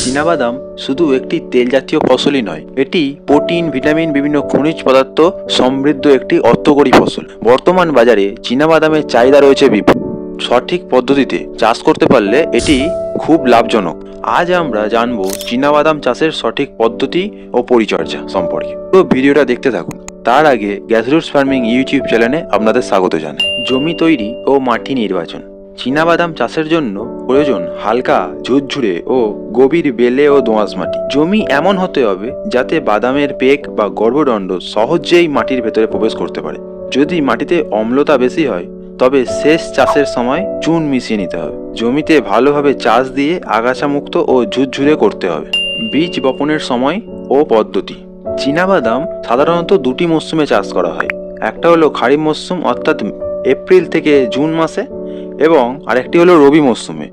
চীনাবাদাম শুধু একটি তেল জাতীয় ফসলই নয়, এটি প্রোটিন, ভিটামিন, বিভিন্ন খনিজ পদার্থ সমৃদ্ধ একটি অর্থকরী ফসল। বর্তমান বাজারে চীনাবাদামের চাহিদা রয়েছে বিপুল। সঠিক পদ্ধতিতে চাষ করতে পারলে এটি খুব লাভজনক। আজ আমরা জানবো চীনাবাদাম চাষের সঠিক পদ্ধতি ও পরিচর্যা সম্পর্কে। পুরো ভিডিওটা দেখতে থাকুন। তার আগে গ্রাসরুটস ফার্মিং ইউটিউব চ্যানেলে আপনাদের স্বাগত জানাই। জমি তৈরি ও মাটি নির্বাচন। চীনাবাদাম চাষের জন্য প্রয়োজন হালকা, ঝুরঝুরে ও গভীর বেলে ও দোআঁশ মাটি। জমি এমন হতে হবে যাতে বাদামের পেক বা গর্ভদণ্ড সহজেই মাটির ভেতরে প্রবেশ করতে পারে। যদি মাটিতে অম্লতা বেশি হয় তবে শেষ চাষের সময় চুন মিশিয়ে নিতে হবে। জমিতে ভালোভাবে চাষ দিয়ে আগাছা মুক্ত ও ঝুরঝুরে করতে হবে। বীজ বপনের সময় ও পদ্ধতি। চীনাবাদাম সাধারণত দুটি মরশুমে চাষ করা হয়। একটা হলো খারিফ মরশুম অর্থাৎ এপ্রিল থেকে জুন মাসে, এবং আরেকটি হলো রবি মরশুমে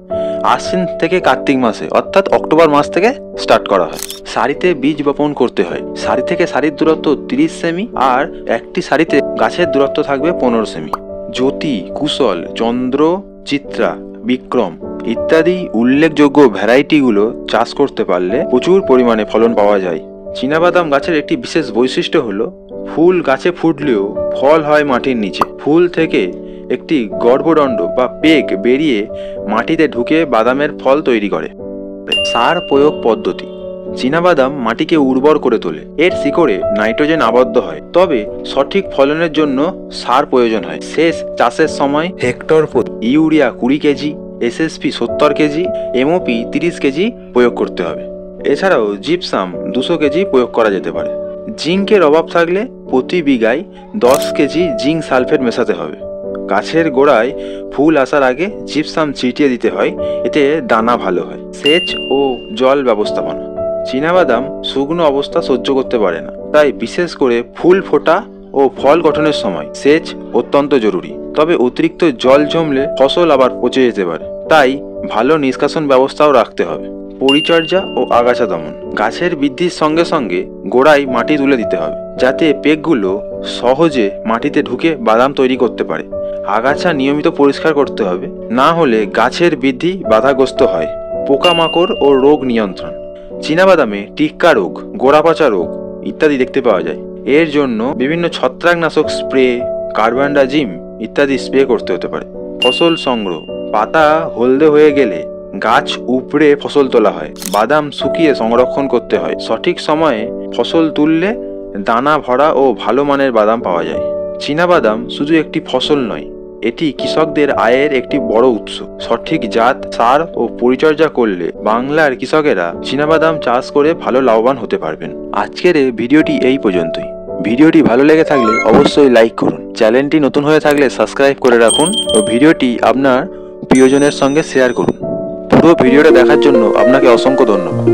আশ্বিন থেকে কার্তিক মাসে অর্থাৎ অক্টোবর মাস থেকে স্টার্ট করা হয়। সারিতে বীজ বপন করতে হয়। সারি থেকে সারির দূরত্ব 30 সেমি আর একটি সারিতে গাছের দূরত্ব থাকবে 15 সেমি। জ্যোতি, কুশল, চন্দ্র, চিত্রা, বিক্রম ইত্যাদি উল্লেখযোগ্য ভ্যারাইটিগুলো চাষ করতে পারলে প্রচুর পরিমাণে ফলন পাওয়া যায়। চীনাবাদাম গাছের একটি বিশেষ বৈশিষ্ট্য হলো ফুল গাছে ফুটলেও ফল হয় মাটির নিচে। ফুল থেকে একটি গর্ভদণ্ড বা পেক বেরিয়ে মাটিতে ঢুকে বাদামের ফল তৈরি করে। সার প্রয়োগ পদ্ধতি। চীনাবাদাম মাটিকে উর্বর করে তোলে। এর শিকড়ে নাইট্রোজেন আবদ্ধ হয়, তবে সঠিক ফলনের জন্য সার প্রয়োজন হয়। শেষ চাষের সময় হেক্টর প্রতি urea 20 KG, SSP 70 KG, MOP 30 KG প্রয়োগ করতে হবে। এছাড়াও জিপসাম 200 কেজি প্রয়োগ করা যেতে পারে। জিঙ্কের অভাব থাকলে প্রতি বিঘায় 10 কেজি জিঙ্ক সালফেট মেশাতে হবে। গাছের গোড়ায় ফুল আসার আগে জিপসাম ছিটিয়ে দিতে হয়, এতে দানা ভালো হয়। সেচ ও জল ব্যবস্থাপনা। চীনাবাদাম শুকনো অবস্থা সহ্য করতে পারে না, তাই বিশেষ করে ফুল ফোটা ও ফল গঠনের সময় সেচ অত্যন্ত জরুরি। তবে অতিরিক্ত জল জমলে ফসল আবার পচে যেতে পারে, তাই ভালো নিষ্কাশন ব্যবস্থাও রাখতে হবে। পরিচর্যা ও আগাছা দমন। গাছের বৃদ্ধির সঙ্গে সঙ্গে গোড়ায় মাটি তুলে দিতে হবে, যাতে পেকগুলো সহজে মাটিতে ঢুকে বাদাম তৈরি করতে পারে। আগাছা নিয়মিত পরিষ্কার করতে হবে, না হলে গাছের বৃদ্ধি বাধাগ্রস্ত হয়। পোকামাকড় ও রোগ নিয়ন্ত্রণ। চীনাবাদামে টিক্কা রোগ, গোড়া পচা রোগ ইত্যাদি দেখতে পাওয়া যায়। এর জন্য বিভিন্ন ছত্রাকনাশক স্প্রে, কার্বানডাজিম ইত্যাদি স্প্রে করতে হতে পারে। ফসল সংগ্রহ। পাতা হলদে হয়ে গেলে গাছ উপড়ে ফসল তোলা হয়। বাদাম শুকিয়ে সংরক্ষণ করতে হয়। সঠিক সময়ে ফসল তুললে দানা ভরা ও ভালো মানের বাদাম পাওয়া যায়। চীনাবাদাম শুধু একটি ফসল নয়, এটি কৃষকদের আয়ের একটি বড় উৎস। সঠিক জাত, সার ও পরিচর্যা করলে বাংলার কৃষকেরা চীনাবাদাম চাষ করে ভালো লাভবান হতে পারবেন। আজকের এই ভিডিওটি এই পর্যন্তই। ভিডিওটি ভালো লেগে থাকলে অবশ্যই লাইক করুন। চ্যানেলটি নতুন হয়ে থাকলে সাবস্ক্রাইব করে রাখুন ও ভিডিওটি আপনার প্রিয়জনের সঙ্গে শেয়ার করুন। পুরো ভিডিওটা দেখার জন্য আপনাকে অসংখ্য ধন্যবাদ।